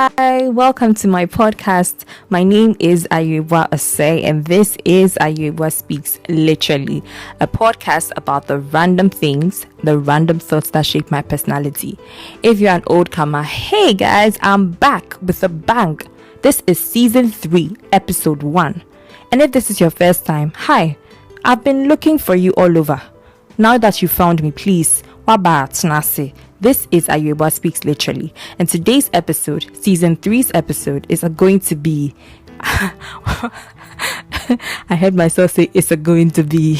Hi, welcome to my podcast. My name is Ayirebuah, and this is Ayirebuah Speaks Literally, a podcast about the random things, the random thoughts that shape my personality. If you're an old comer, hey guys, I'm back with a bang. This is season 3, episode 1. And if this is your first time, hi, I've been looking for you all over. Now that you found me, please, waba tnase. This is Ayirebuah Speaks Literally, and today's episode, season 3's episode, is going to be. I heard myself say it's going to be.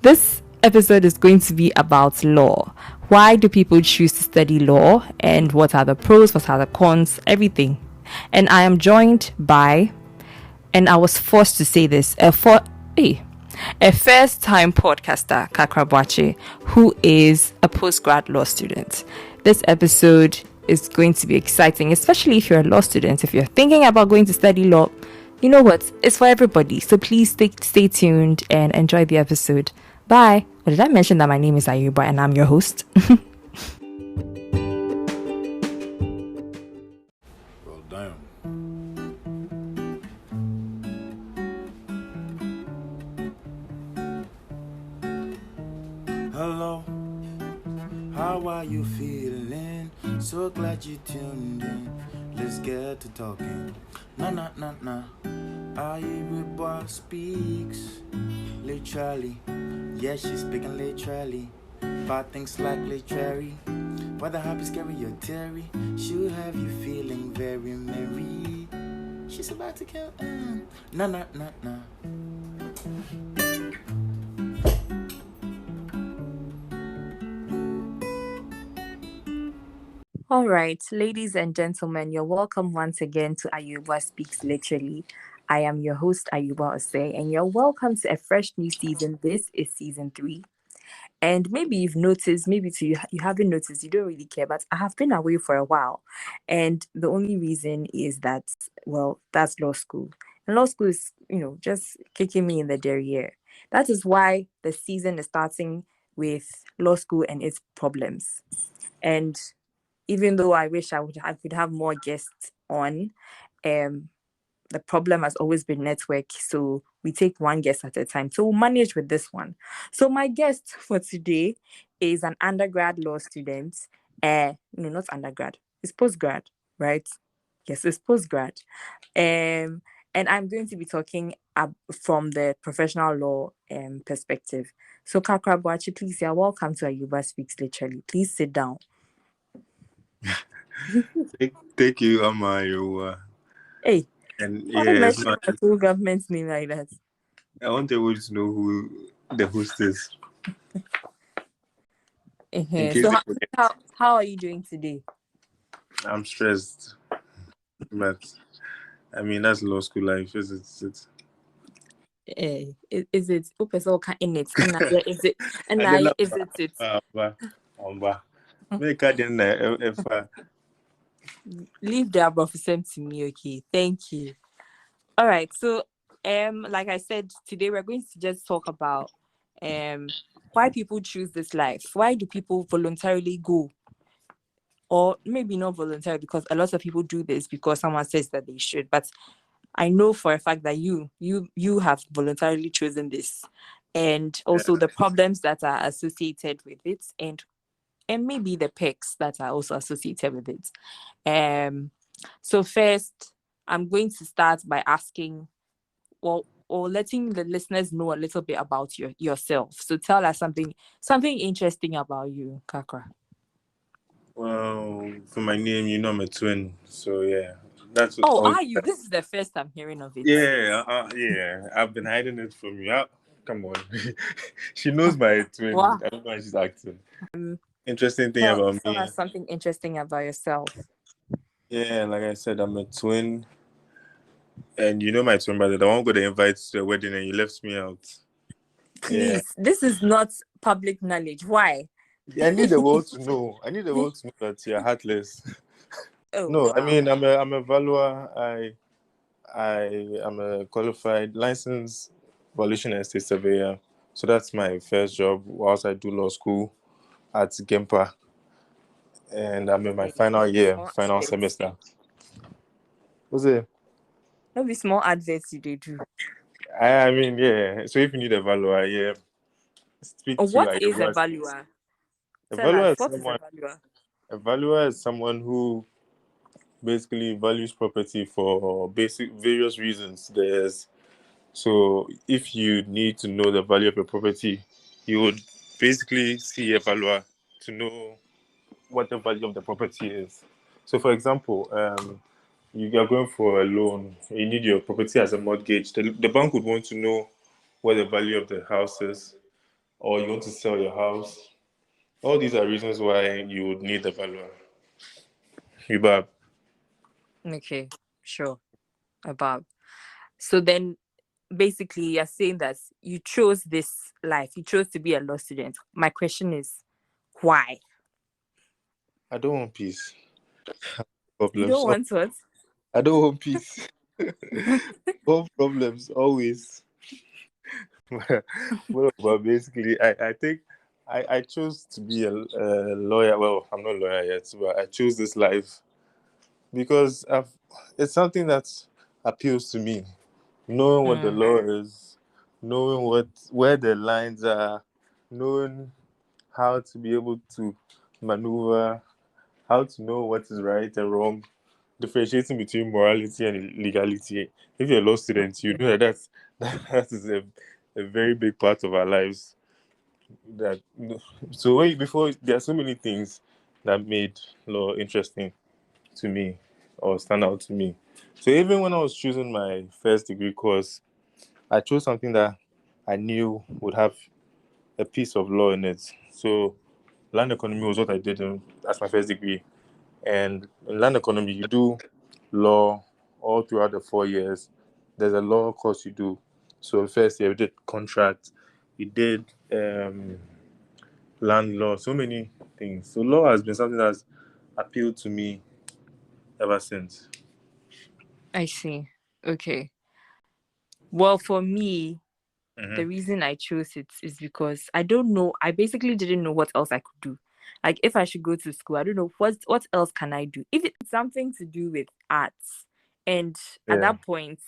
This episode is going to be about law. Why do people choose to study law, and what are the pros, what are the cons, everything. And I am joined by, and I was forced to say this, a first-time podcaster, Kakra Boakye, who is a postgrad law student. This episode is going to be exciting, especially if you're a law student. If you're thinking about going to study law, you know what? It's for everybody. So please stay tuned and enjoy the episode. Bye. Or did I mention that my name is Ayirebuah and I'm your host? Well, damn. Hello, how are you feeling? So glad you tuned in. Let's get to talking. Nah. Ayirebuah speaks literally. Yeah, she's speaking literally. About things like literary. Whether happy, scary, or teary, she'll have you feeling very merry. She's about to kill. Nah. All right, ladies and gentlemen, you're welcome once again to Ayirebuah Speaks Literally. I am your host, Ayirebuah, and you're welcome to a fresh new season. This is season 3. And maybe you've noticed, maybe too, you haven't noticed, you don't really care, but I have been away for a while. And the only reason is that, well, that's law school. And law school is, just kicking me in the derriere. That is why the season is starting with law school and its problems. And even though I wish I could have more guests on, the problem has always been network. So we take one guest at a time. So we'll manage with this one. So my guest for today is an undergrad law student. No, not undergrad. It's postgrad, right? Yes, it's postgrad. And I'm going to be talking from the professional law perspective. So Kakra Boakye, please, you're welcome to Ayirebuah Speaks Literally. Please sit down. Thank you, Ayirebuah. Hey, And why mention the full government's name like that? I want everyone to know who the host is. So how are you doing today? I'm stressed, but I mean that's law school life, is it? Is it in it? Is it? And is it? Leave the abrophysem to me, okay? Thank you. All right. So, like I said, today we're going to just talk about why people choose this life. Why do people voluntarily go? Or maybe not voluntarily, because a lot of people do this because someone says that they should. But I know for a fact that you have voluntarily chosen this, and also the problems that are associated with it, and maybe the perks that are also associated with it. So first, I'm going to start by asking, or letting the listeners know a little bit about yourself. So tell us something interesting about you, Kakra. Well, for my name, I'm a twin, so yeah. That's are you? This is the first I'm hearing of it. Yeah. I've been hiding it from you. Come on, she knows my twin. Wow. I don't know how she's acting. Interesting thing about me. Tell us something interesting about yourself. Yeah, like I said, I'm a twin, and you know my twin brother. The one who got the invite to the wedding, and you left me out. Please, this is not public knowledge. Why? I need the world to know. That you're heartless. Oh, no, wow. I mean I'm a valuer. I am a qualified licensed valuation and estate surveyor. So that's my first job whilst I do law school at Gempa. and I'm in my Okay. final year, Small final adverts. semester. What's it? Not be small adverts you they do. I mean, yeah. So if you need a valuer, yeah, speak to What is a Ayirebuah. valuer? A Tell valuer us, is what is a someone. valuer? A valuer is someone who basically values property for basic various reasons. So if you need to know the value of a property, you would basically see a valuer to know what the value of the property is. So for example, you are going for a loan, you need your property as a mortgage. The bank would want to know what the value of the house is, or you want to sell your house. All these are reasons why you would need a valuer. Hubab. Okay, sure. About. So then basically you're saying that you chose this life, you chose to be a law student. My question is why? I don't want peace. You Problems. don't want what? I don't want peace. All problems, always. But basically, I think I chose to be a lawyer. Well, I'm not a lawyer yet, but I chose this life because it's something that appeals to me. Knowing what the Mm, law is, knowing where the lines are, knowing how to be able to maneuver, how to know what is right and wrong, differentiating between morality and legality. If you're a law student, you know that that is a very big part of our lives. That so before there are so many things that made law interesting to me or stand out to me. So even when I was choosing my first degree course, I chose something that I knew would have a piece of law in it. So land economy was what I did as my first degree. And in land economy, you do law all throughout the 4 years. There's a law course you do. So first year we did contract, we did land law, so many things. So law has been something that's appealed to me ever since. I see. Okay. Well, for me, the Mm-hmm. reason I chose it is because I don't know. I basically didn't know what else I could do. Like if I should go to school, I don't know what else can I do. If it's something to do with arts, and at Yeah. that point,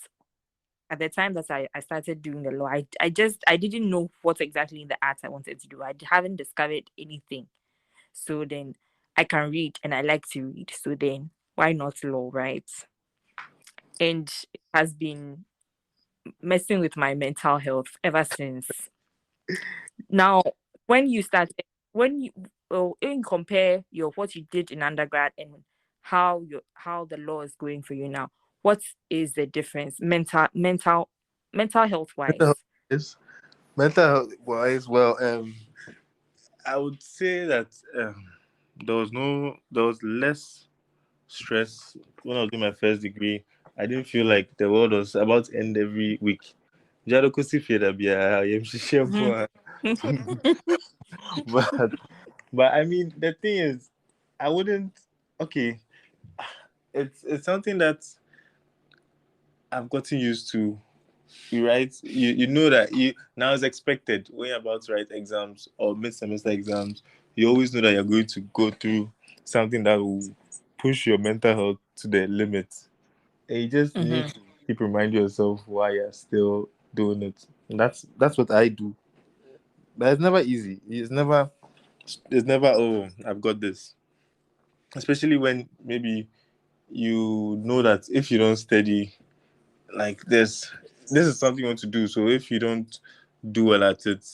at the time that I started doing the law, I didn't know what exactly in the arts I wanted to do. I haven't discovered anything. So then I can read and I like to read. So then why not law, right? And it has been messing with my mental health ever since. Now, when you started, when you in compare your what you did in undergrad and how the law is going for you now, what is the difference mental health Mental health wise? is mental health wise. Well, I would say that there was less stress when I was doing my first degree. I didn't feel like the world was about to end every week. Jado kosi fie da bia, yem hyehyɛ mpo Mhm. a. but but I mean the thing is, I wouldn't. Okay, it's something that I've gotten used to. You write, you know that you now it's expected when you're about to write exams or mid semester exams. You always know that you're going to go through something that will push your mental health to the limit. And you just need Mhm. to keep reminding yourself why you're still doing it. And that's what I do. But it's never easy. It's never oh, I've got this. Especially when maybe you know that if you don't study, like this is something you want to do. So if you don't do well at it,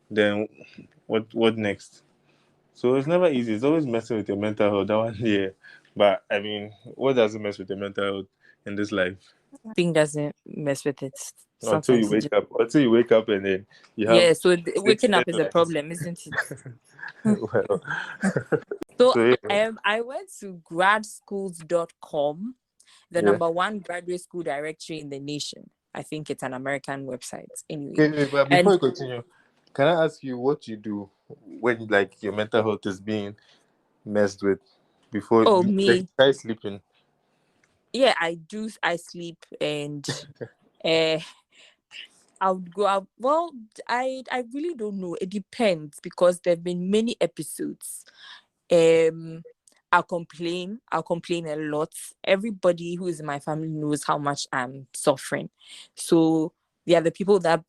then what next? So it's never easy. It's always messing with your mental health. That one, yeah. But I mean, what doesn't mess with your mental health in this life? Thing doesn't mess with it. Until you Sometimes it wake just up. Until you wake up and then you have yeah. So six waking up is a deadlines. problem, isn't it? Well, So so yeah. I went to gradschools.com, the Yeah. number one graduate school directory in the nation. I think it's an American website anyway. Wait, but before And you continue, can I ask you what you do when like your mental health is being messed with before oh you like me, try sleeping? yeah, I sleep and uh I would go out. Well, I really don't know. It depends because there've been many episodes. I'll complain a lot. Everybody who is in my family knows how much I'm suffering. So they are the people that,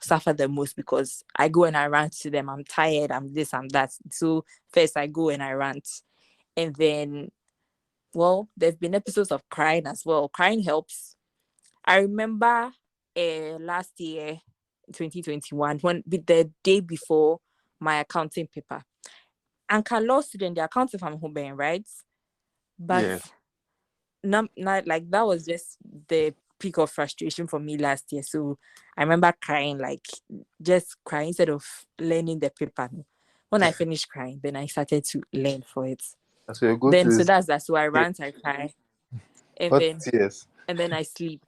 suffer the most, because I go and I rant to them. I'm tired, I'm this, I'm that. So first I go and I rant. And then, well, there's been episodes of crying as well. Crying helps. I remember last year, 2021, when with the day before my accounting paper. Anka law student, the accounting from home, right? But Yeah. not like that was just the peak of frustration for me last year. So I remember crying, like just crying instead of learning the paper. When I finished crying, then I started to learn for it. So you go Then to so this that's that. So I rant, I cry, and hot then tears. I sleep.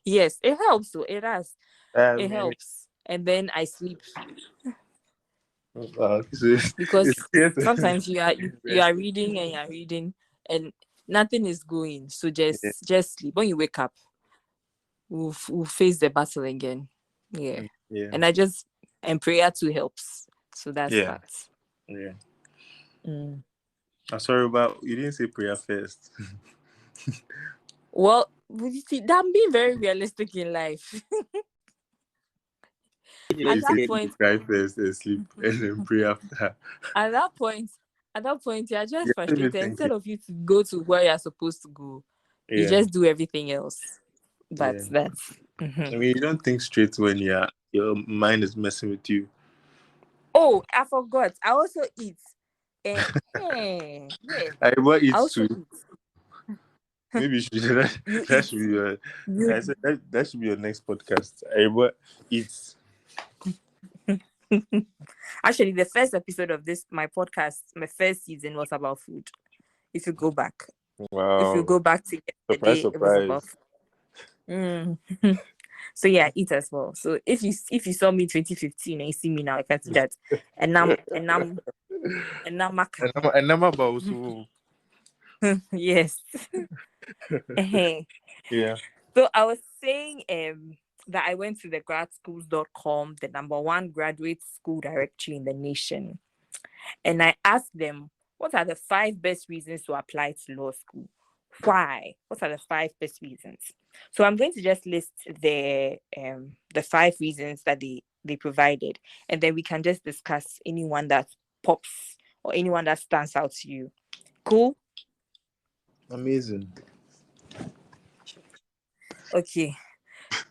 Yes, it helps. So it does. I It mean, helps. And then I sleep, so because it's tears. sometimes you are reading and you're reading and nothing is going. So Yeah. just sleep. When you wake up, we'll face the battle again. Yeah. Yeah. And prayer too helps. So that's Yeah. that. Yeah. Mm. I'm sorry, but you didn't say prayer first. Well, you see, I'm being very realistic in life. At You that said point, you cry first and sleep and then pray after. at that point, you're just You're not even frustrated. Instead thinking. of you to go to where you're supposed to go, you Yeah. just do everything else. But Yeah. that's I mean, you don't think straight when your mind is messing with you. Oh, I forgot. I also eat. Yeah. Ayirebuah I eats also too. eat. Maybe you should, You that eat. should be your. I You said that should be your next podcast. Ayirebuah eats. Actually, the first episode of my podcast, my first season was about food. If you go back, Wow. to Surprise, yesterday, it was about surprise. food. Mm. So yeah, I eat as well. So if you saw me in 2015 and you see me now, I can see that. And I'm maka. And I'm about to. Yes. Yeah. So I was saying that I went to the gradschools.com, the number one graduate school directory in the nation, and I asked them, what are the 5 best reasons to apply to law school? Why? What are the 5 best reasons? So I'm going to just list the 5 reasons that they provided, and then we can just discuss anyone that pops or anyone that stands out to you. Cool? Amazing. Okay.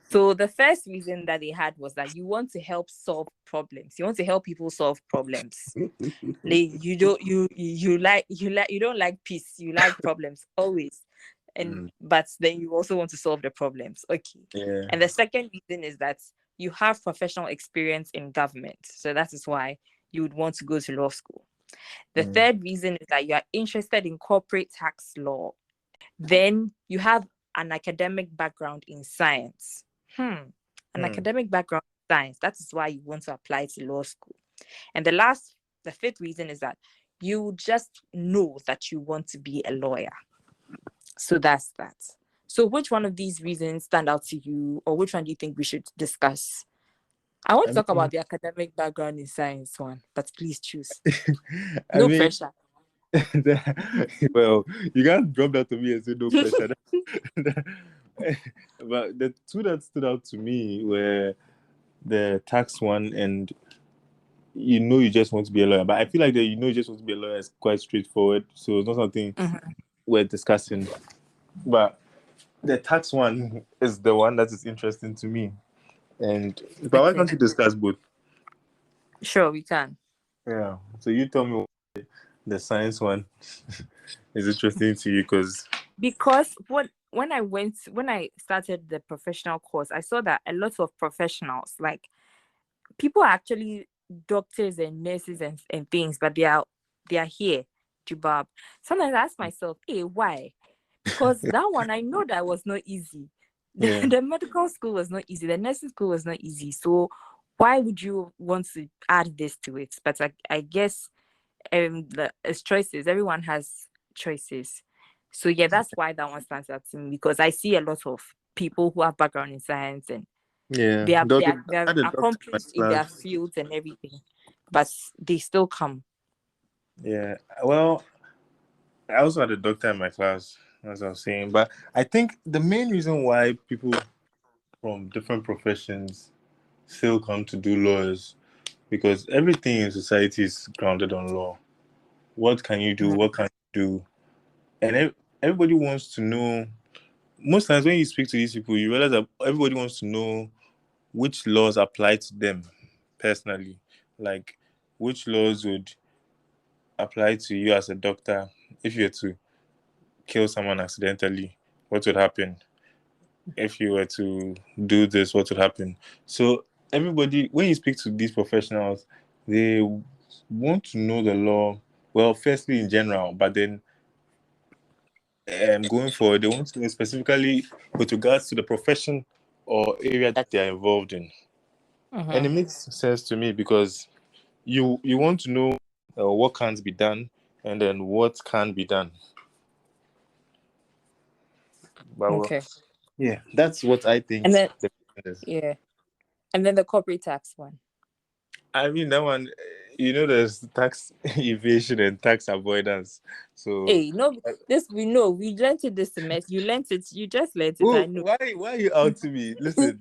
So the first reason that they had was that you want to help solve problems. You want to help people solve problems. You don't like peace. You like problems always. But then you also want to solve the problems. Okay. Yeah. And the second reason is that you have professional experience in government. So that is why you would want to go to law school. The third reason is that you are interested in corporate tax law. Then you have an academic background in science. An academic background in science. That is why you want to apply to law school. And the fifth reason is that you just know that you want to be a lawyer. So that's that. So which one of these reasons stand out to you, or which one do you think we should discuss? I want to talk about the academic background in science one, but please choose. No pressure. Well, you can't drop that to me and say no pressure. But the two that stood out to me were the tax one and you just want to be a lawyer. But I feel like that you just want to be a lawyer is quite straightforward. So it's not something we're discussing. But the tax one is the one that is interesting to me. But why can't you discuss both? Sure, we can. Yeah. So you tell me why the science one is interesting to you because when I started the professional course, I saw that a lot of professionals, like people are actually doctors and nurses and things, but they are here, Jubab. Sometimes I ask myself, hey, why? Because that one, I know that was not easy. The medical school was not easy. The nursing school was not easy. So why would you want to add this to it? But I guess it's choices. Everyone has choices. So yeah, that's why that one stands out to me, because I see a lot of people who have background in science and they are I had a doctor in my accomplished in their class. fields and everything, but they still come. Yeah. Well, I also had a doctor in my class, as I was saying. But I think the main reason why people from different professions still come to do law is because everything in society is grounded on law. What can you do? What can you do? And everybody wants to know. Most times when you speak to these people, you realize that everybody wants to know which laws apply to them personally. Like, which laws would apply to you as a doctor if you were to kill someone accidentally? What would happen? If you were to do this, what would happen? So everybody, when you speak to these professionals, they want to know the law. Well, firstly in general, but then going forward, they want to know specifically with regards to the profession or area that they are involved in. And it makes sense to me because you want to know what can't be done and then what can be done. But well, Okay. yeah, that's what I think. And then The is. yeah. And then the corporate tax one. I mean that one, there's tax evasion and tax avoidance. So, Hey, no, this we know. We learned it this semester. You learned it. You just learned it. I oh, know. why are you out to me? Listen,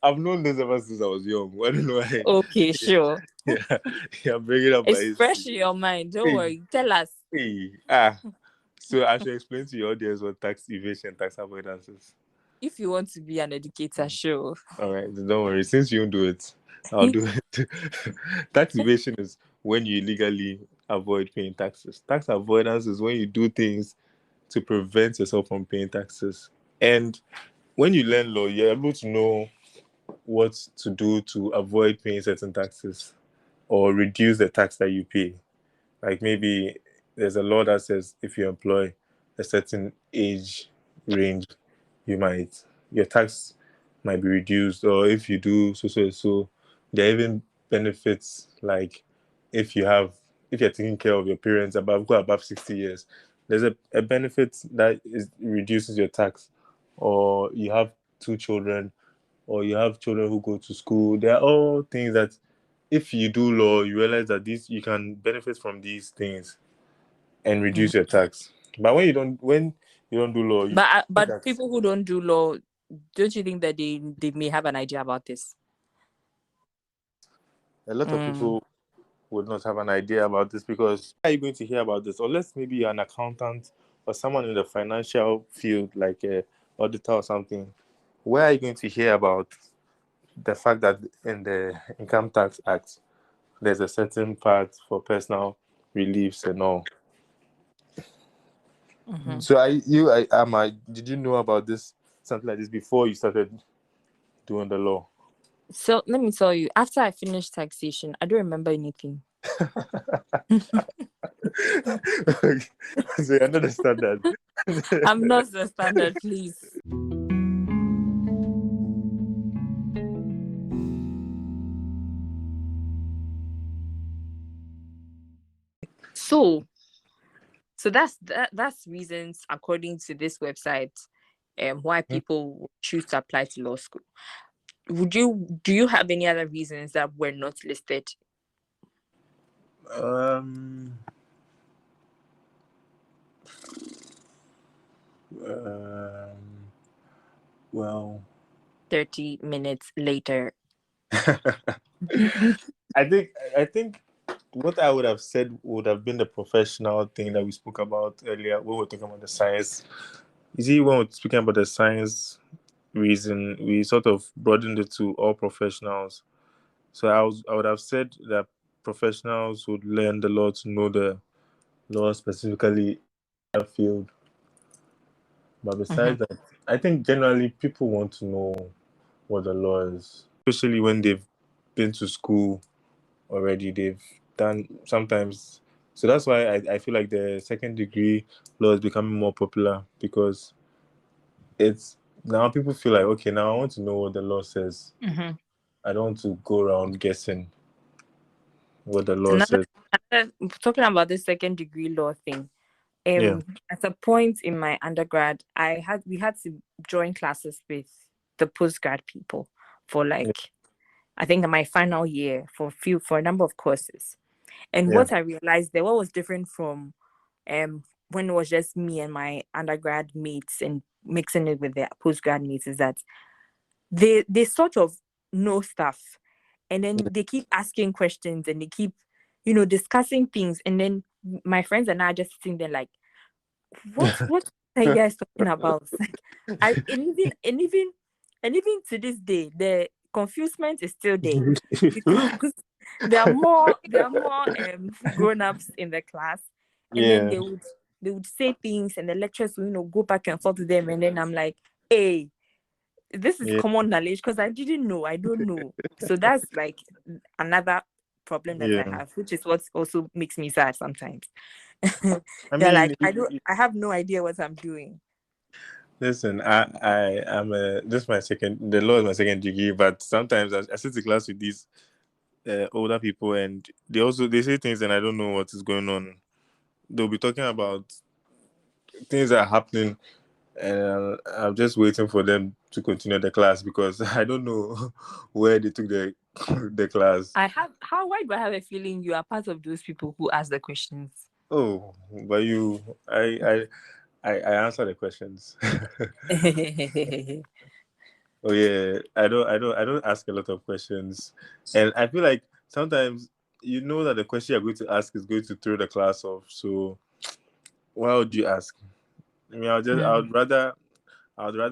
I've known this ever since I was young. I don't know why. Okay, sure. Yeah, yeah, I'm bringing up my It's history. fresh in your mind. Don't Hey, worry. Tell us. hey, So I should explain to your audience what tax evasion, tax avoidance is. If you want to be an educator, sure. All right, then don't worry. Since you don't do it, I'll do it. Tax evasion is when you illegally avoid paying taxes. Tax avoidance is when you do things to prevent yourself from paying taxes. And when you learn law, you're able to know what to do to avoid paying certain taxes or reduce the tax that you pay. Like maybe there's a law that says if you employ a certain age range, your tax might be reduced, or if you do so. There are even benefits like if you're taking care of your parents above 60 years, there's a benefit that reduces your tax, or you have two children, or you have children who go to school. They are all things that if you do law, you realize that you can benefit from these things and reduce your tax. But when you don't do law, you But people who don't do law, don't you think that they may have an idea about this? a lot of people would not have an idea about this because how are you going to hear about this? Unless maybe you're an accountant or someone in the financial field, like a auditor or something. Where are you going to hear about the fact that in the Income Tax Act, there's a certain part for personal reliefs and all? So did you know about this, something like this, before you started doing the law? So let me tell you, after I finished taxation, I don't remember anything. So you're not the standard. I'm not the standard, please. So that's reasons according to this website, why people choose to apply to law school. Do you have any other reasons that were not listed? Well, 30 minutes later. I think what I would have said would have been the professional thing that we spoke about earlier when we were talking about the science. You see, when we're speaking about the science reason, we sort of broadened it to all professionals. So I would have said that professionals would learn the law to know the law specifically in that field. But besides that, I think generally people want to know what the law is, especially when they've been to school already. They've done sometimes. So that's why I feel like the second degree law is becoming more popular because it's now people feel like, okay, now I want to know what the law says. I don't want to go around guessing what the law says. Talking about the second degree law thing. Yeah. At a point in my undergrad, we had to join classes with the postgrad people for Yeah. I think my final year for a number of courses. And Yeah. what I realized there, what was different from when it was just me and my undergrad mates and mixing it with the postgrad mates, is that they sort of know stuff, and then they keep asking questions, and they keep, discussing things, and then my friends and I are just sitting there like, what are you guys talking about? Like, and even to this day, the confusement is still there, because there are more grown-ups in the class, and then Yeah. they would say things, and the lecturers will, go back and forth to them, and then I'm like, hey, this is Yeah. common knowledge, because I don't know. So that's like another problem that I Yeah. have, which is what also makes me sad sometimes. I They're mean, like, I have no idea what I'm doing. listen, I am this is my second. The law is my second degree, but sometimes I sit in class with these older people, and they say things, and I don't know what is going on. They'll be talking about things that are happening, and I'm just waiting for them to continue the class because I don't know where they took the class. Why do I have a feeling you are part of those people who ask the questions? Oh, but I answer the questions. Oh yeah, I don't ask a lot of questions, and I feel like sometimes you know that the question you're going to ask is going to throw the class off. So why would you ask? I mean, I would rather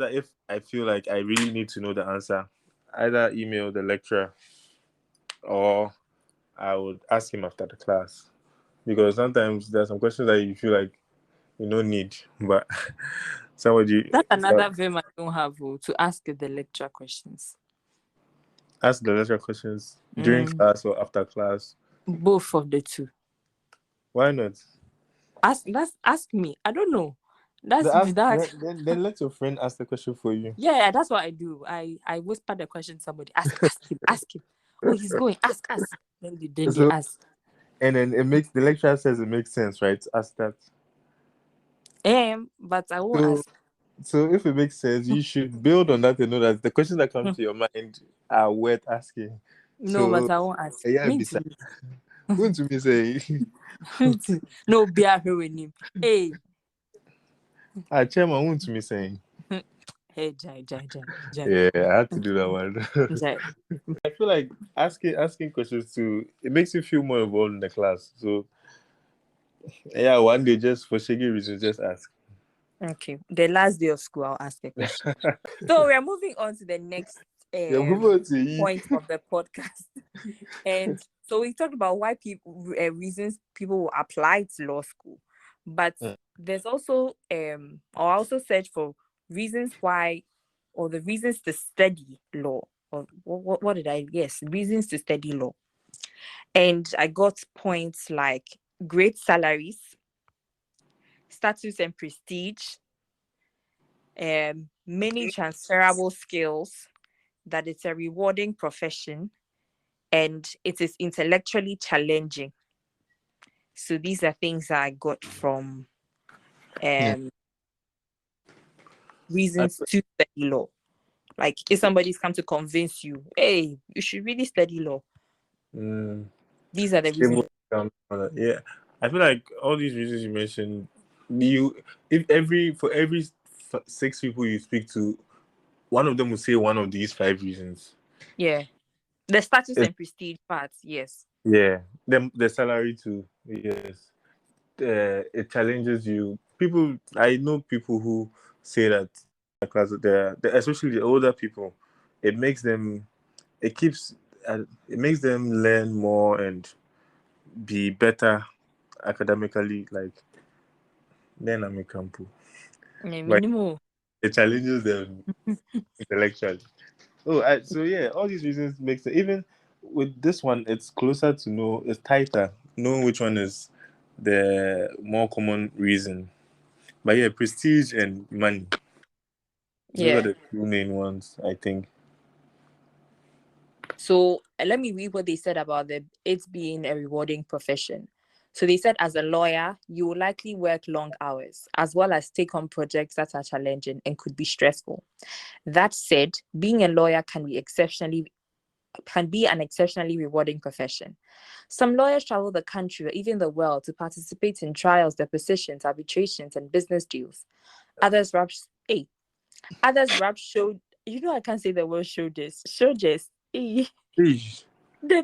if I feel like I really need to know the answer, either email the lecturer or I would ask him after the class, because sometimes there's some questions that you feel like you don't need, but somebody That's another verb I don't have, to ask the lecture questions. ask the lecturer questions during class or after class. Both of the two. Why not? Ask me. I don't know. That's Ask, that. then let your friend ask the question for you. Yeah, that's what I do. I whisper the question to somebody. Ask him. Oh, he's going. Ask. Then they So ask. and then the lecturer says it makes sense, right? Ask that. But I won't So ask. so if it makes sense, you should build on that and know that the questions that come to your mind are worth asking. No, but So I won't ask. yeah, Me beside too. who to me say Me too. No, be a with him. Hey. chairman who to me saying. Hey, Jai. Yeah, I had to do that one. Jai. I feel like asking questions too, it makes you feel more involved in the class. So yeah, one day just for shaggy reasons, just ask. Okay. The last day of school, I'll ask a question. So we are moving on to the next Yeah, move on to you. point of the podcast. And so we talked about why reasons people will apply to law school, but there's also or also search for reasons why, or the reasons to study law, or what did I, yes, reasons to study law. And I got points like great salaries, status and prestige, many transferable skills, that it's a rewarding profession, and it is intellectually challenging. So these are things that I got from reasons to study law. Like if somebody's come to convince you, hey, you should really study law. These are the reasons. Yeah, I feel like all these reasons you mentioned, you if for every 6 people you speak to, one of them will say one of these 5 reasons. Yeah. The status It- and prestige part, yes. yeah, the salary too. Yes, it challenges you. I know people who say that because especially the older people, it makes them, it keeps, it makes them learn more and be better academically. Like then I'm a campu, Yeah, but minimum. it challenges them intellectually. So yeah, all these reasons make sense. Even with this one, it's closer to know, it's tighter, knowing which one is the more common reason. But yeah, prestige and money. Those are Yeah. the two main ones, I think. So let me read what they said about it being a rewarding profession. So they said, as a lawyer, you will likely work long hours, as well as take on projects that are challenging and could be stressful. That said, being a lawyer can be exceptionally can be an exceptionally rewarding profession. Some lawyers travel the country or even the world to participate in trials, depositions, arbitrations, and business deals. Others rap hey, others rap show. You know I can't say the word show this. Show just the Eesh.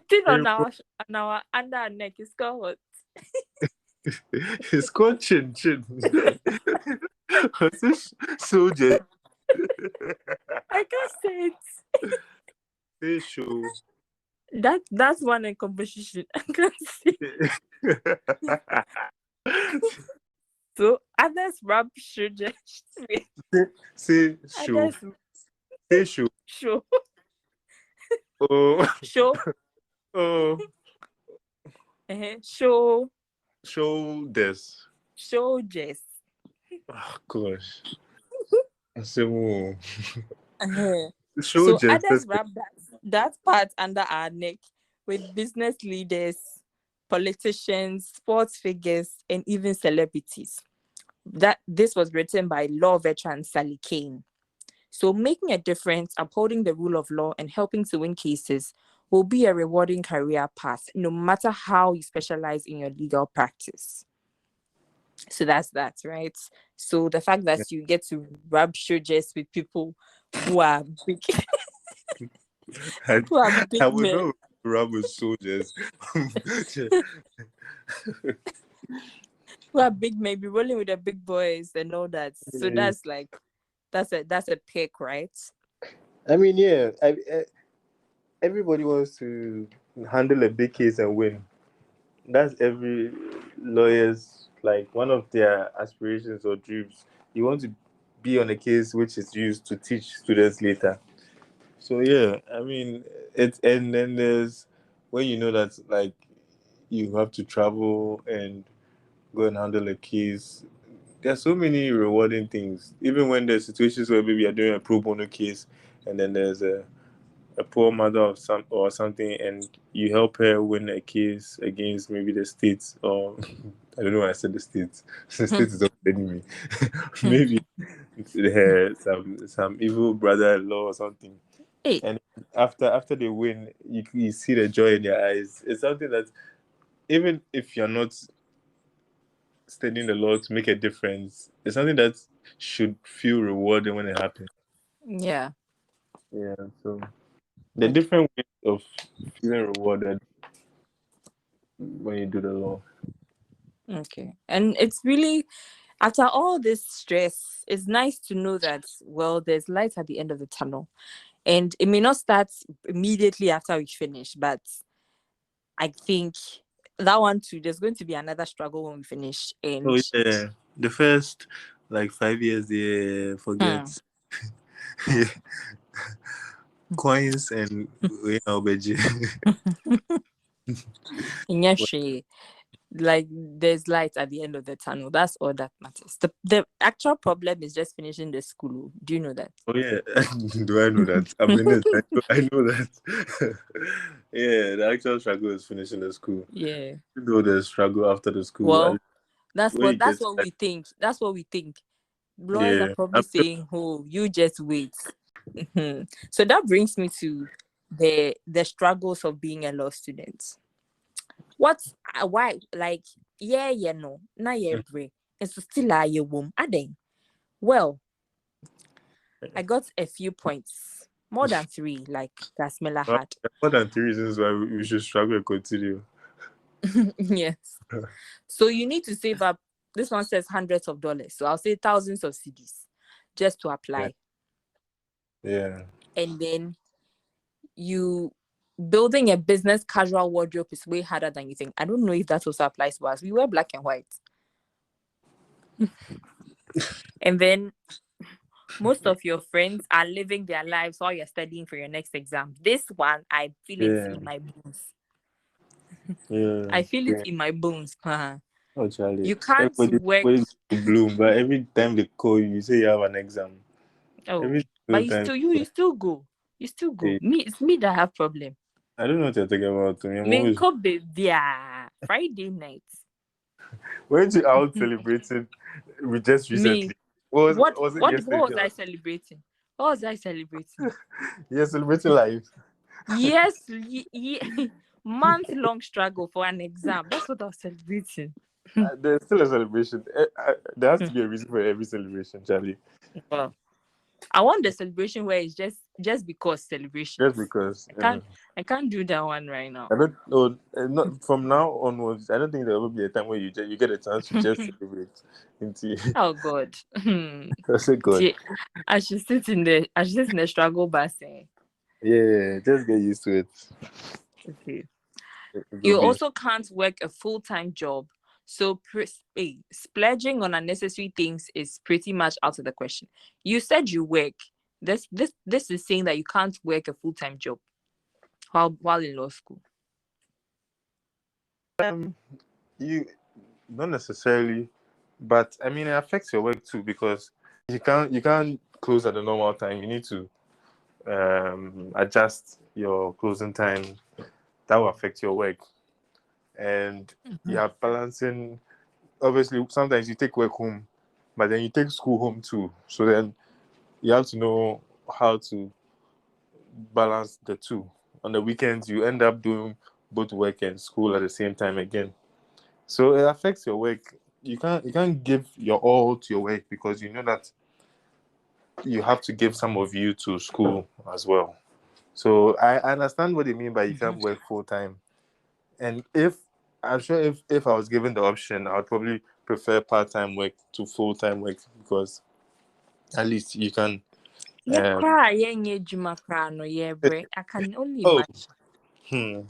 thing Very on our under our neck is called what? It's called chin chin. What's this? Soldier. I can't say it. Say show. That's one in composition. I can't say. So others rap show just Say show. others Say show. show Oh, show oh. show Show this. show just. Oh gosh. I say more. Show So just. others wrap that part under our neck with business leaders, politicians, sports figures, and even celebrities. This was written by law veteran Sally Kane. So making a difference, upholding the rule of law, and helping to win cases will be a rewarding career path, no matter how you specialize in your legal practice. So that's that, right? So the fact that you get to rub shoulders with people who are big, who are I big would men, know rub with soldiers. who are big men, be rolling with the big boys and all that. So that's like that's a pick, right? I mean, yeah. Everybody wants to handle a big case and win. That's every lawyer's like one of their aspirations or dreams. You want to be on a case which is used to teach students later. So yeah, I mean it's and then there's when you know that like you have to travel and go and handle a case. There's so many rewarding things. Even when there's situations where maybe you're doing a pro bono case and then there's a poor mother of some or something and you help her win a case against maybe the states or I don't know why I said the states. The states is offending me. Maybe her some evil brother-in-law or something. Hey, And after they win, you see the joy in their eyes. It's something that even if you're not studying the law to make a difference, it's something that should feel rewarding when it happens. yeah. Yeah. So the different ways of feeling rewarded when you do the law. Okay. And it's really, after all this stress, it's nice to know that, well, there's light at the end of the tunnel. And it may not start immediately after we finish, but I think that one too, there's going to be another struggle when we finish. And Oh yeah, the first like 5 years they forget coins and veggie. like there's light at the end of the tunnel. That's all that matters. The actual problem is just finishing the school. Do you know that? Oh yeah, do I know that? I'm in it. I know that. Yeah, the actual struggle is finishing the school. Yeah. You know the struggle after the school. Well, that's what we think. That's what we think. Lawyers are yeah. probably saying, "Oh, you just wait." So that brings me to the struggles of being a law student. What's why like no, not brave. It's still a year womb. Well, I got a few points, more than 3, like Gasmela had. More than 3 reasons why we should struggle and continue. Yes. So you need to save up. This one says hundreds of dollars, so I'll say thousands of CDs just to apply. Yeah. And then you building a business casual wardrobe is way harder than you think. I don't know if that also applies to us. We wear black and white. And then most of your friends are living their lives while you're studying for your next exam. This one, I feel it in my bones. Yeah. I feel it in my bones. Oh, Charlie. You can't work. Everybody bloom, but every time they call you, you say you have an exam. Oh, but you still go. You still go. Hey. Me, it's me that have problem. I don't know what you're talking about. To me, I'm Me always go baby Friday night. weren't you out celebrating just recently? Me. What What was was I celebrating? What was I celebrating? You're celebrating life. Yes, month-long struggle for an exam. That's what I was celebrating. There's still a celebration. There has to be a reason for every celebration, Charlie. Well, I want the celebration where it's just because celebration. Just because. I can't do that one right now. I don't know. Not from now onwards. I don't think there will be a time where you get a chance to just celebrate. Oh God. That's a good. See, I should sit in the struggle basin. Yeah, just get used to it. Okay. It will You be. also can't work a full-time job. So splurging on unnecessary things is pretty much out of the question. You said you work. This is saying that you can't work a full-time job while in law school. You not necessarily, but I mean it affects your work too because you can't close at the normal time. You need to adjust your closing time. That will affect your work, and you are balancing. Obviously, sometimes you take work home, but then you take school home too. So then you have to know how to balance the two. On the weekends, you end up doing both work and school at the same time again. So it affects your work. You can't give your all to your work because you know that you have to give some of you to school as well. So I understand what they mean by you can't work full time. And I'm sure if I was given the option, I would probably prefer part-time work to full-time work because at least you can. I can only imagine.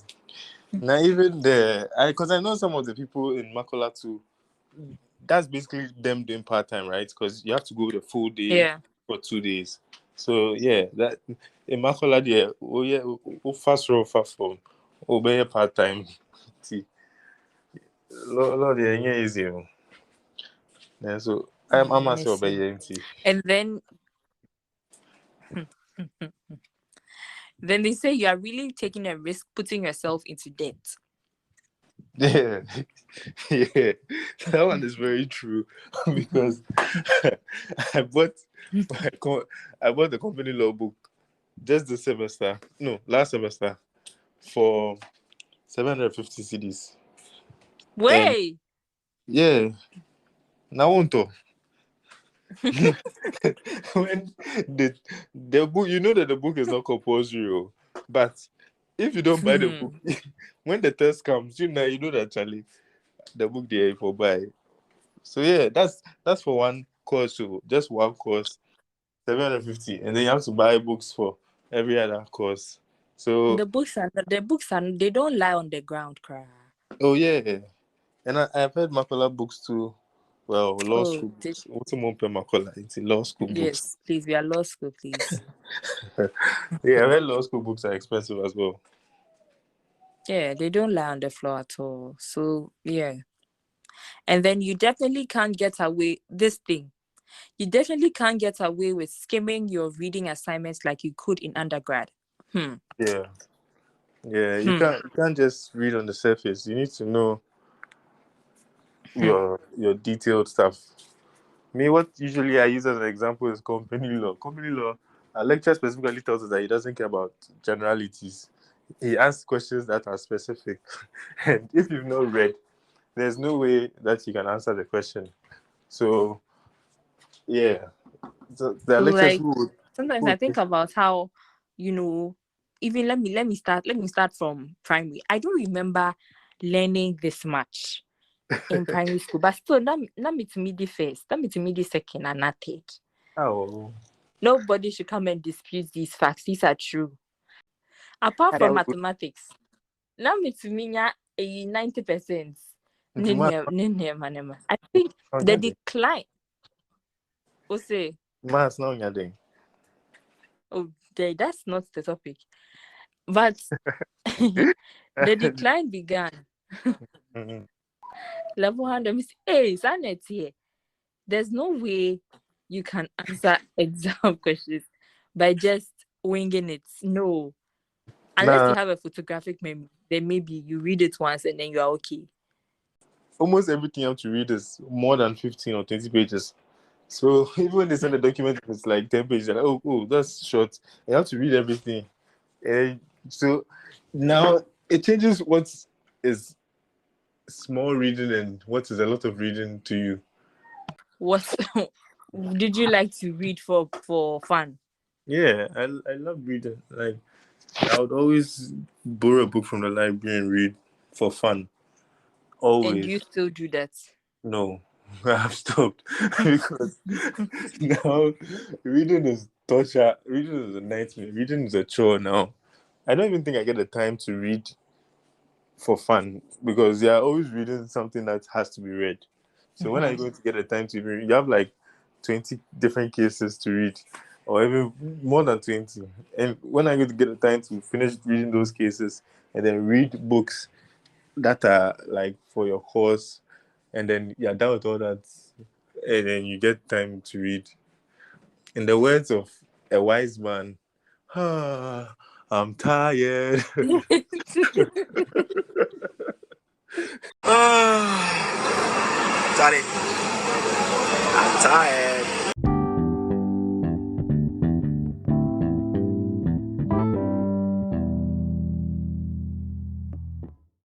Now even because I know some of the people in Makola too. That's basically them doing part-time, right? Because you have to go the full day for 2 days. So yeah, that in Makola there, fast from obey part-time. See, Lord, yeah, easy. Yeah, so I'm myself obey. And then they say you are really taking a risk putting yourself into debt. Yeah, yeah, that one is very true because I bought the company law book just this semester. No, last semester for 750 CDs. And Way. yeah, now on to when the book, you know that the book is not compulsory, but if you don't buy the book, when the test comes, you know that Charlie, the book there for buy. So yeah, that's for one course, so just one course, 750, and then you have to buy books for every other course. So the books they don't lie on the ground, cry. oh yeah, and I've heard Makola books too. Well, law school books. What's more Makola? It's law school books. Yes, please, we are law school, please. Yeah, I've heard law school books are expensive as well. Yeah, they don't lie on the floor at all. So yeah. And then you definitely can't get away You definitely can't get away with skimming your reading assignments like you could in undergrad. Yeah. You can't just read on the surface. You need to know your detailed stuff. Me, what usually I use as an example is company law. Company law, a lecturer specifically tells us that he doesn't care about generalities. He asks questions that are specific. And if you've not read, there's no way that you can answer the question. So, yeah. So there are lecturers who would... Sometimes I think about how, even let me start from primary. I don't remember learning this much in primary school, but still, not me to me the first, not me to me the second, and not third. Oh. Nobody should come and dispute these facts. These are true. Apart from mathematics, not me to me 90%. I think the decline. Say, maths not your thing. Oh, that's not the topic. But the decline began. Level 100 means, hey, Sanet here. There's no way you can answer exam questions by just winging it. No. Unless you have a photographic memory, then maybe you read it once and then you are okay. Almost everything you have to read is more than 15 or 20 pages. So even when they send a document, it's like 10 pages. Like, oh, that's short. You have to read everything. And So now it changes what is small reading and what is a lot of reading to you. What did you like to read for fun? Yeah, I love reading. Like I would always borrow a book from the library and read for fun. And you Always. still do that? No, I've stopped because now reading is torture. Reading is a nightmare. Reading is a chore now. I don't even think I get the time to read for fun because you're always reading something that has to be read. So when are you going to get the time to read? You have like 20 different cases to read, or even more than 20. And when are you going to get the time to finish reading those cases and then read books that are like for your course, and then you're done with all that, and then you get time to read? In the words of a wise man, ah, I'm tired. Sorry, I'm tired.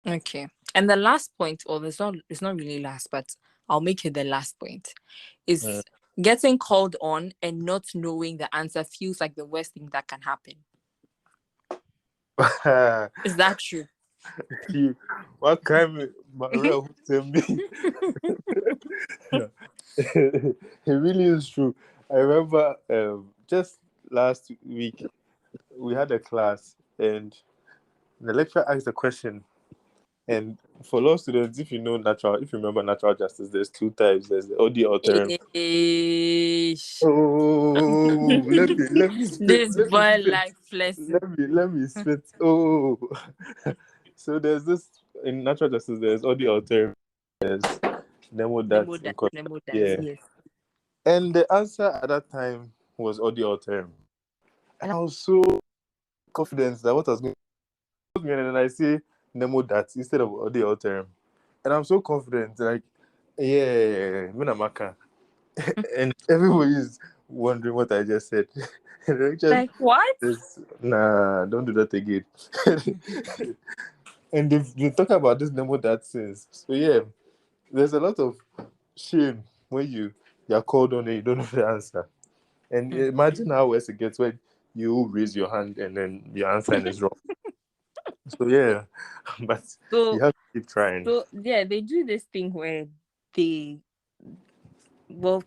Okay. And the last point, or it's not really last, but I'll make it the last point, is getting called on and not knowing the answer feels like the worst thing that can happen. Is that true? What kind of Maria who tell me? No. It really is true. I remember just last week we had a class and the lecturer asked a question. And for law students, if you remember natural justice, there's two types. There's the Audi Alteram. Ish. Oh, let me spit. This Let me boy spit. like flexing. Let me spit. Oh, so there's this in natural justice. There's Audi Alteram. There's Nemo that in court. Nemo that, Yeah. yes. And the answer at that time was Audi Alteram. And I was so confident that what I was going to do, and then I say Nemo that instead of Audi Alteram. And I'm so confident, like, yeah, Minamaka. And everybody is wondering what I just said. And I just, Like what? nah, don't do that again. And they've been talking about this Nemo that since. So yeah, there's a lot of shame when you're called on and you don't know the answer. And imagine how worse it gets when you raise your hand and then your answer is wrong. So yeah, but you So have to keep trying. yeah, they do this thing where they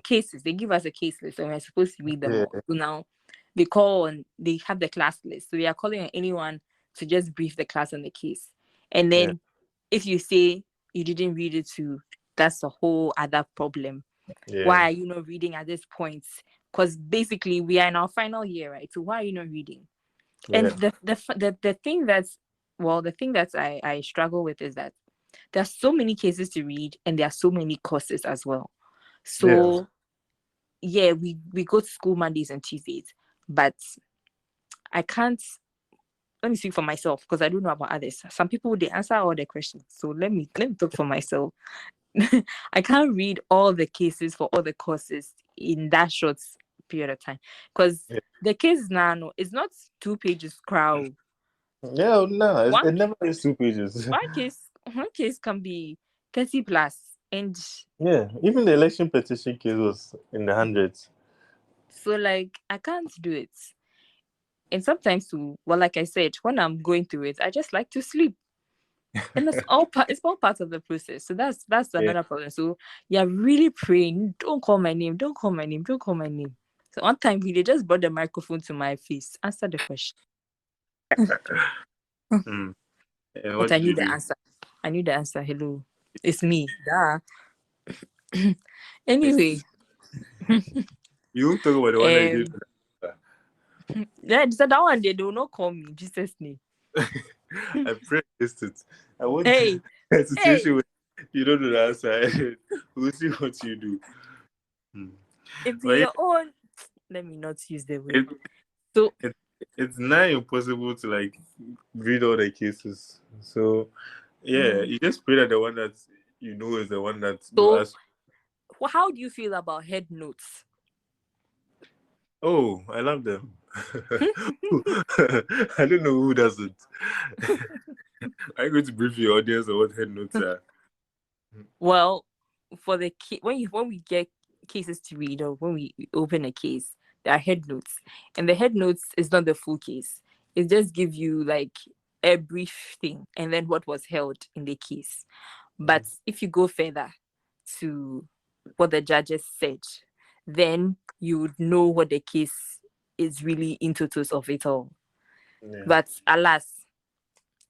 cases, they give us a case list and we're supposed to read them Yeah, all. So now they call and they have the class list. So we are calling on anyone to just brief the class on the case. And then if you say you didn't read it too, that's a whole other problem. Why yeah, are you not reading at this point? Because basically we are in our final year, right? So why are you not reading? And yeah, the thing that's the thing that I struggle with is that there are so many cases to read and there are so many courses as well. yeah, So yeah, we go to school Mondays and Tuesdays, but I can't. Let me speak for myself because I don't know about others. Some people they answer all the questions, so let me talk for myself. I can't read all the cases for all the courses in that short period of time because yeah. the case now it's not 2 pages crowd. Yeah, no, One it never is 2 pages. one case can be 30 plus, and Yeah, even the election petition case was in the hundreds. so like I can't do it. And sometimes too, well, like I said, when I'm going through it, I just like to sleep. And it's all part of the process. So that's Yeah, another problem. So you're really praying, don't call my name, don't call my name, don't call my name. So one time they just brought the microphone to my face, answer the question. mm. And But what I did knew you the do? answer. I knew the answer. Hello. It's me. Duh. Yes. Anyway, You won't talk about the one that you did. um yeah, so that one they will not call me, Jesus name. I pray against it. I want Hey, a hey, situation where you don't know the answer. We'll see what you do. it's But yeah, your own. Let me not use the word. it, So it, it's not impossible to like read all the cases. So yeah, you just pray that the one that you know is the one that will so ask. how do you feel about head notes? Oh, I love them. I don't know who does it. Are you going to brief your audience on what head notes are? Well, for the when we get cases to read, or when we open a case, there are head notes, and the head notes is not the full case. It just gives you like a brief thing, and then what was held in the case. But if you go further to what the judges said, then you would know what the case is really in total of it all. Yeah. But alas,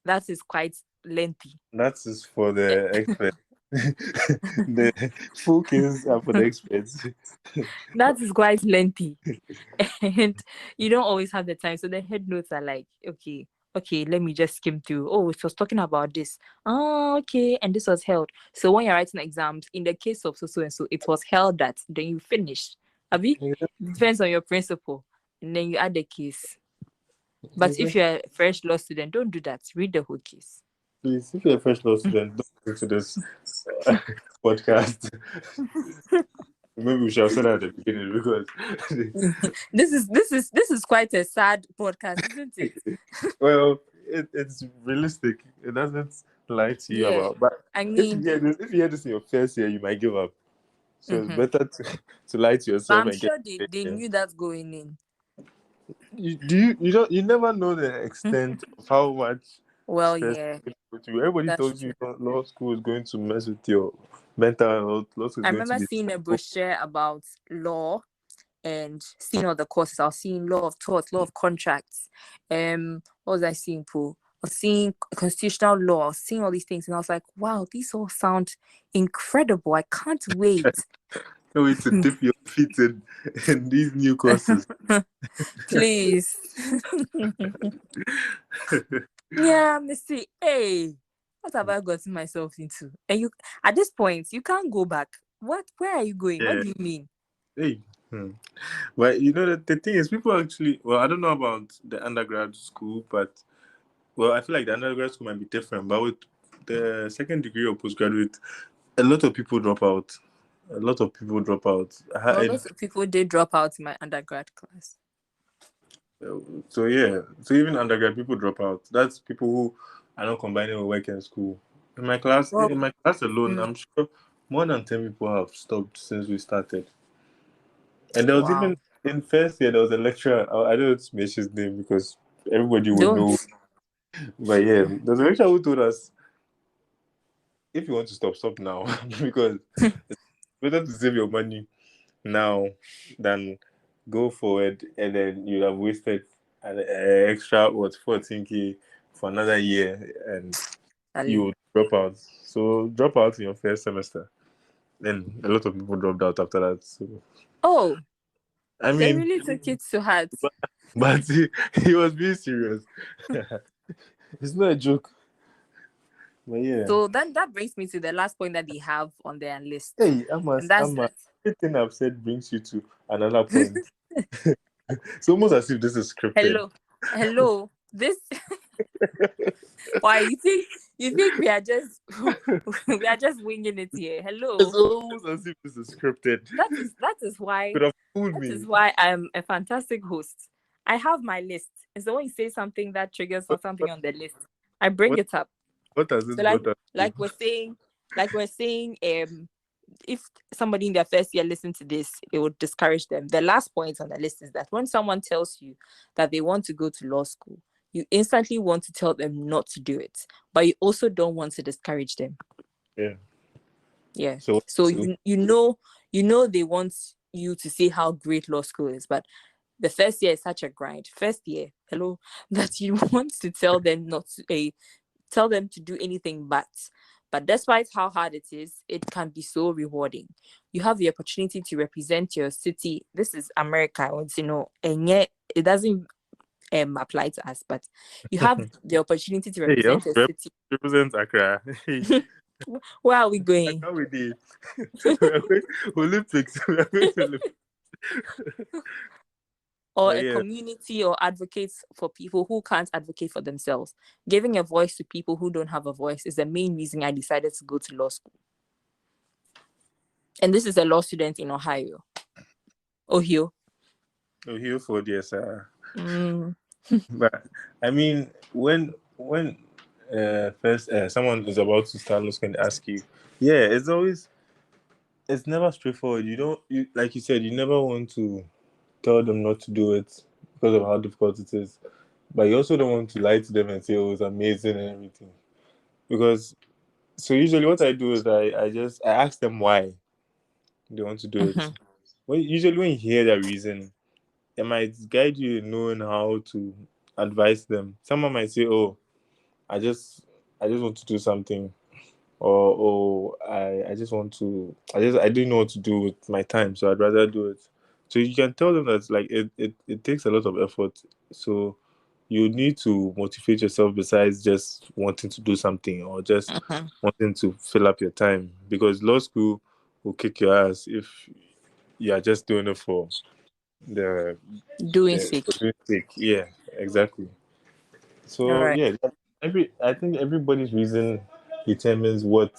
that is quite lengthy. That is for the experts. The full case are for the experts. That is quite lengthy. And you don't always have the time. So the head notes are like, okay, let me just skim through. Oh, it was talking about this. Oh, okay. And this was held. So when you're writing exams, in the case of so and so, it was held that, then you finish. Abi? Yeah. Depends on your principle. And then you add the case. But if you're a fresh law student, don't do that. Read the whole case. Please, if you're a fresh law student, don't listen to this podcast. Maybe we should have said that at the beginning because This is quite a sad podcast, isn't it? well, it's realistic. It doesn't lie to you Yeah, about. But I mean, if you hear this in your first year, you might give up. So it's better to lie to yourself I'm and sure get. they knew that going in. You never know the extent of how much Well, stress yeah, it's going to you. Everybody that's told you true. law school is going to mess with your mental health. Law school I is going to remember be seeing a brochure about law and seeing all the courses. I was seeing law of torts, law of contracts. What was I seeing, Paul? I was seeing constitutional law. I was seeing all these things, and I was like, wow, these all sound incredible. I can't wait. can't wait to dip your feet in these new courses. Please. Yeah, Missy. Hey, what have I gotten myself into? And you, at this point, you can't go back. What? Where are you going? What Yeah. do you mean? Hey. But you know the thing is, people actually. Well, I don't know about the undergrad school, but well, I feel like the undergrad school might be different. But with the second degree or postgraduate, a lot of people drop out. A lot of people drop out. Well, lots of people did drop out in my undergrad class. So yeah, so even undergrad people drop out. That's people who are not combining with work and school. In my class, Well, alone, I'm sure more than 10 people have stopped since we started. And there was wow. even in first year there was a lecturer. I don't mention his name because everybody would know. But yeah, there's a lecturer who told us if you want to stop now because it's better to save your money now than go forward and then you have wasted an extra 14K for another year and you would drop out. So drop out in your first semester. Then a lot of people dropped out after that. So I they mean, really took it to heart. but he was being serious. It's not a joke. But yeah. So then that brings me to the last point that they have on their list. Hey, everything I've said brings you to another point. It's almost as if this is scripted. Hello. This why you think we are just winging it here? Hello. It's almost as if this is scripted. That is why Could have fooled me. is why I'm a fantastic host. I have my list. And so when you say something that triggers for something on the list, I bring it up. What does it So like we're saying, if somebody in their first year listen to this, it would discourage them. The last point on the list is that when someone tells you that they want to go to law school, you instantly want to tell them not to do it, but you also don't want to discourage them. Yeah. So you know they want you to see how great law school is, but the first year is such a grind. First year, that you want to tell them not to tell them to do anything but despite how hard it is, it can be so rewarding. You have the opportunity to represent your city. This is America, I want to know, and yet it doesn't apply to us, but you have the opportunity to represent your city. Represent Accra. Where are we going? How we did? Olympics. Or a community, or advocates for people who can't advocate for themselves. Giving a voice to people who don't have a voice is the main reason I decided to go to law school. And this is a law student in Ohio. Ohio for this. Mm. But I mean, when first someone is about to start looking and ask you, yeah, it's never straightforward. Like you said, you never want to tell them not to do it because of how difficult it is. But you also don't want to lie to them and say, "Oh, it's amazing and everything." Because so usually what I do is I ask them why they want to do it. Mhm. Usually when you hear their reason, it might guide you in knowing how to advise them. Someone might say, "Oh, I just I just want to do something," or I just want to I didn't know what to do with my time, so I'd rather do it. So you can tell them that like it takes a lot of effort. So you need to motivate yourself besides just wanting to do something or just Mhm. wanting to fill up your time, because law school will kick your ass if you are just doing it for the Doing sick. for doing sake. Yeah, exactly. All So right. yeah, I think everybody's reason determines what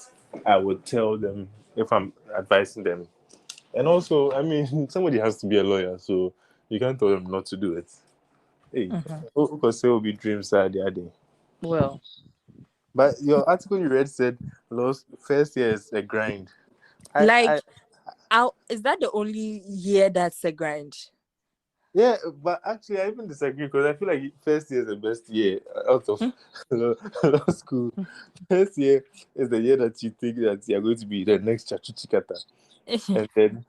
I would tell them if I'm advising them. And also, I mean, somebody has to be a lawyer, so you can't tell them not to do it. Hey, Mhm. who could say will be dreams are the other day? Well, But your article you read said last first year is a grind. I like, is that the only year that's a grind? Yeah, but actually, I even disagree because I feel like first year is the best year out of law school. First year is the year that you think that you're going to be the next Chachuchikata. And then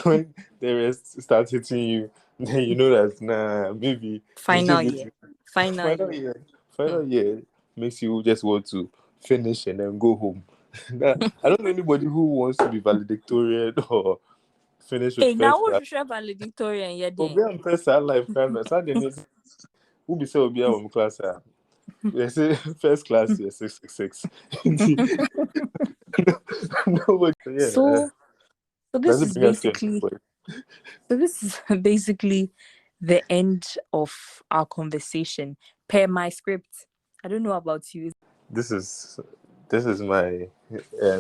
when the rest start hitting you, then you know that, nah, maybe I'm still Final going year. to. Final Final year. year. Hmm. Final year makes you just want to finish and then go home. I don't know anybody who wants to be valedictorian or finish with Hey, now first what class. should I valedictorian? Yeah, Obi then. ampɛ saa life kind of saa de ne who be say obi a wɔn class a they say first class yɛ 666 nti nobody yeah So, so this doesn't is bring us to basically, anybody. so this is basically the end of our conversation. Per my script. I don't know about you. This is my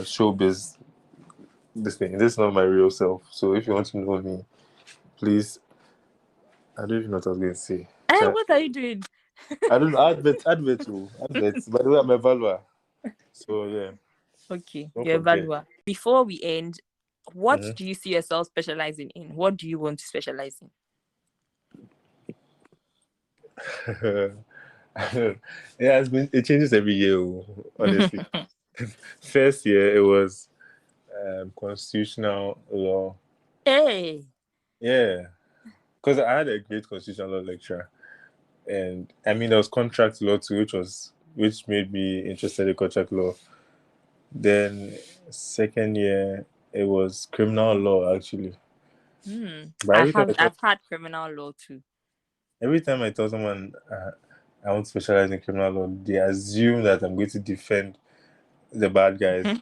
showbiz this thing. This is not my real self. So if you want to know me, please. I don't even know what I was going to say. Hey, what are you doing? I don't know. Advert, adverts. By the way, I'm a valuer. So yeah, Okay, don't you're a forget. valuer. Before we end, what Mhm. do you see yourself specializing in? What do you want to specialize in? Yeah, it changes every year. Honestly, first year it was constitutional law. Hey. Yeah, because I had a great constitutional law lecturer, and I mean there was contract law too, which made me interested in contract law. Then second year it was criminal law actually. But I've had criminal law too. every time I tell someone I want to specialize in criminal law, they assume that I'm going to defend the bad guys. Maybe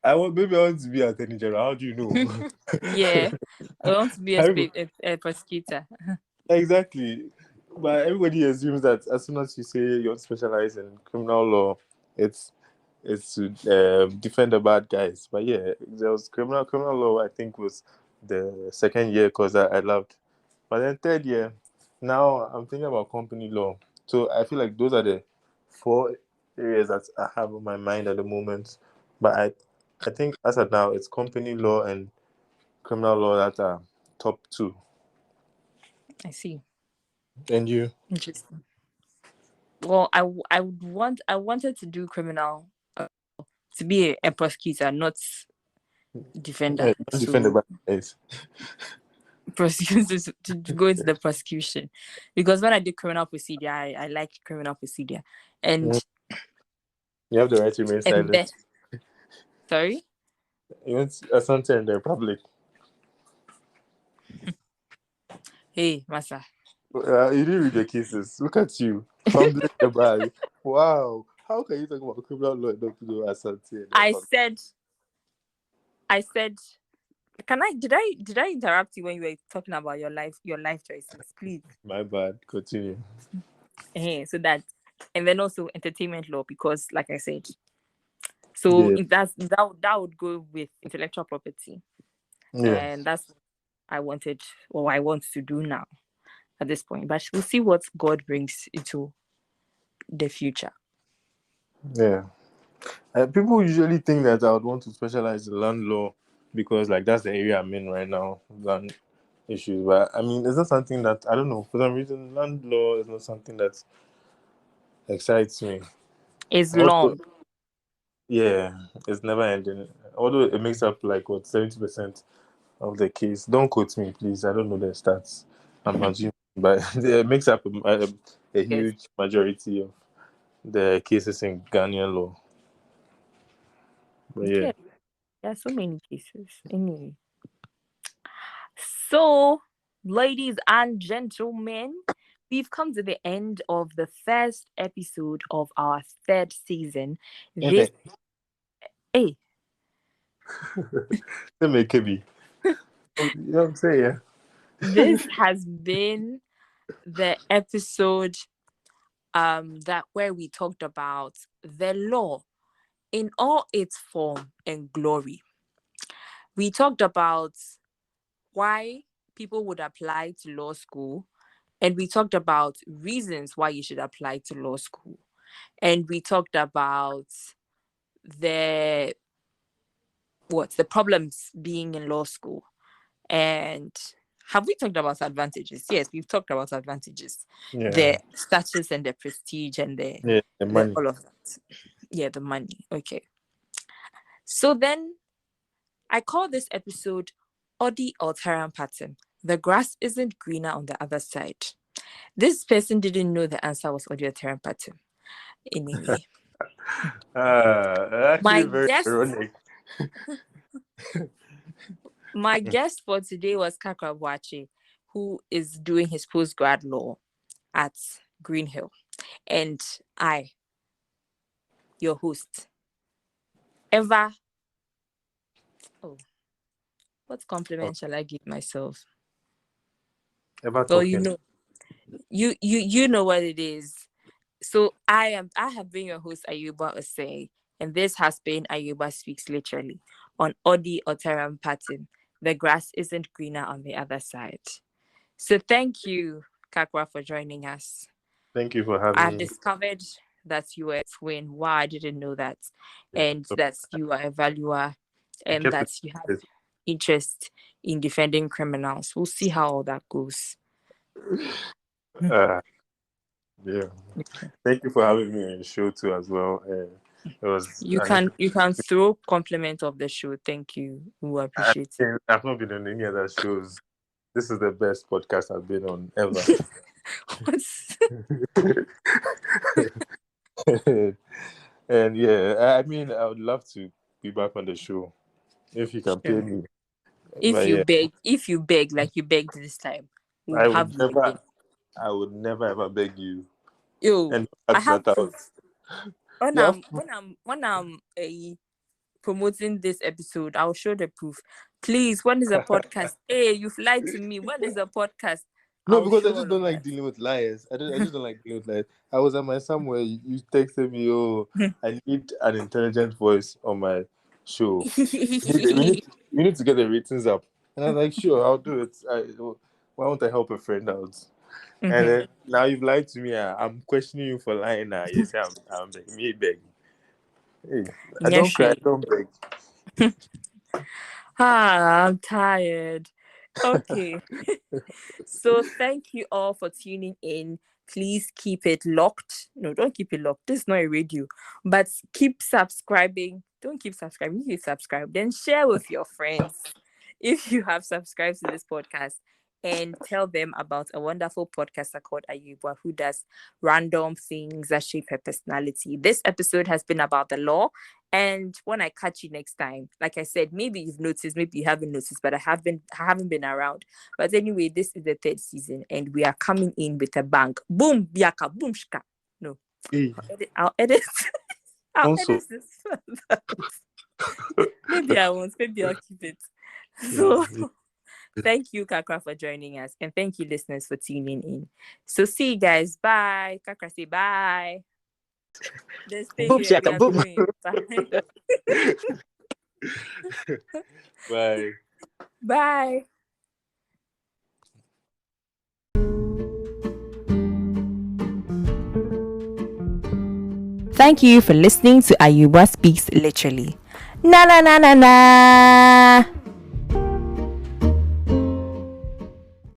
I want to be attorney general. How do you know? Yeah. I want to be a, I- a prosecutor. exactly. But everybody assumes that as soon as you say you want to specialize in criminal law, it's to defend the bad guys. But yeah, there was criminal law. I think was the second year because I loved. But then third year, now I'm thinking about company law. So I feel like those are the four areas that I have on my mind at the moment. But I think as of now, it's company law and criminal law that are top two. I see. And you? Interesting. Well, I wanted to do criminal to be a prosecutor, not Yeah, defender. don't defend the So bad guys. prosecutors to go into the prosecution, because when I did criminal procedure, I like criminal procedure, and Mm, you have the right to remain then silent. sorry. You want Asante in the Republic. Hey, Masa. You didn't read the cases. Look at you. Fumbling the bag. Wow. How can you talk about criminal law and not know Asante in the I Republic? said, I said, did I interrupt you when you were talking about your life choices? Please. My bad. Continue. So that, and then also entertainment law, because like I said, so Yeah. if that would go with intellectual property, Yeah. and that's what I wanted, or I want to do now. at this point, but we'll see what God brings into the future. Yeah. People usually think that I would want to specialize in land law because, like, that's the area I'm in right now, land issues. But I mean, it's not something that I don't know. For some reason, land law is not something that excites me. It's Also, long. yeah, it's never ending. Although it makes up like what 70% of the case. Don't quote me, please. I don't know the stats. I'm assuming, but it makes up a Yes. huge majority of the cases in Ghanaian law. But yeah. There are so many cases. Anyway. So, ladies and gentlemen, we've come to the end of the first episode of our third season. This, hey, Let me KB. You know what I'm saying? Yeah. this has been the episode that where we talked about the law in all its form and glory. We talked about why people would apply to law school, and we talked about reasons why you should apply to law school. And we talked about the problems being in law school. And have we talked about advantages? Yes, we've talked about advantages. Yeah. The status and the prestige and The money. all of that. Yeah, the money. Okay. So then I call this episode Audi, Alteram, Partem. The grass isn't greener on the other side. This person didn't know the answer was Audi, Alteram, Partem. Anyway. Actually very ironic. My guest for today was Kakra Boakye, who is doing his postgrad law at Greenhill. And I, your host, what compliment shall I give myself? Ever Well, talking. you know what it is. So I have been your host, Ayirebuah, and this has been Ayirebuah Speaks Literally on Audi, Alteram, Partem. The grass isn't greener on the other side. So thank you, Kakra, for joining us. Thank you for having I've me. discovered that you were a twin. Wow, I didn't know that. And that you are a valuer and that you have interest in defending criminals. We'll see how all that goes. Yeah. Thank you for having me on the show too as well. It was You can throw compliment of the show. Thank you. We appreciate it. I've not been on any other shows. This is the best podcast I've been on ever. And yeah, I mean, I would love to be back on the show if you can pay me. If you beg like you begged this time, I would never ever beg you. Yo, I have proof. When Yeah. I'm promoting this episode, I'll show the proof. Please, when is a podcast? Hey, you've lied to me. When is a podcast? No, because I just don't like dealing with liars. I just don't like dealing with liars. I was at my somewhere. You texted me, "Oh, I need an intelligent voice on my show. we need to get the ratings up." And I was like, "Sure, I'll do it. Why won't I help a friend out?" And then now you've lied to me. I'm questioning you for lying now. You say I'm begging. Me beg. Hey, I don't cry. I don't beg. I'm tired. Okay. So thank you all for tuning in. Please keep it locked. No, don't keep it locked. This is not a radio. But keep subscribing. Don't keep subscribing. You subscribe. Then share with your friends if you have subscribed to this podcast. And tell them about a wonderful podcaster called Ayirebuah who does random things that shape her personality. This episode has been about the law. And when I catch you next time, like I said, maybe you've noticed, maybe you haven't noticed, but I haven't been around. But anyway, this is the third season and we are coming in with a bang. Boom, biaka, boom, shka. No. Hey. I'll edit. I'll edit this further. Maybe I won't. Maybe I'll keep it. So thank you, Kakra, for joining us. And thank you, listeners, for tuning in. So see you guys. Bye. Kakra, say bye. Boom, shaka, boom. Bye. Bye. Thank you for listening to Ayirebuah Speaks Literally. Na na na na na.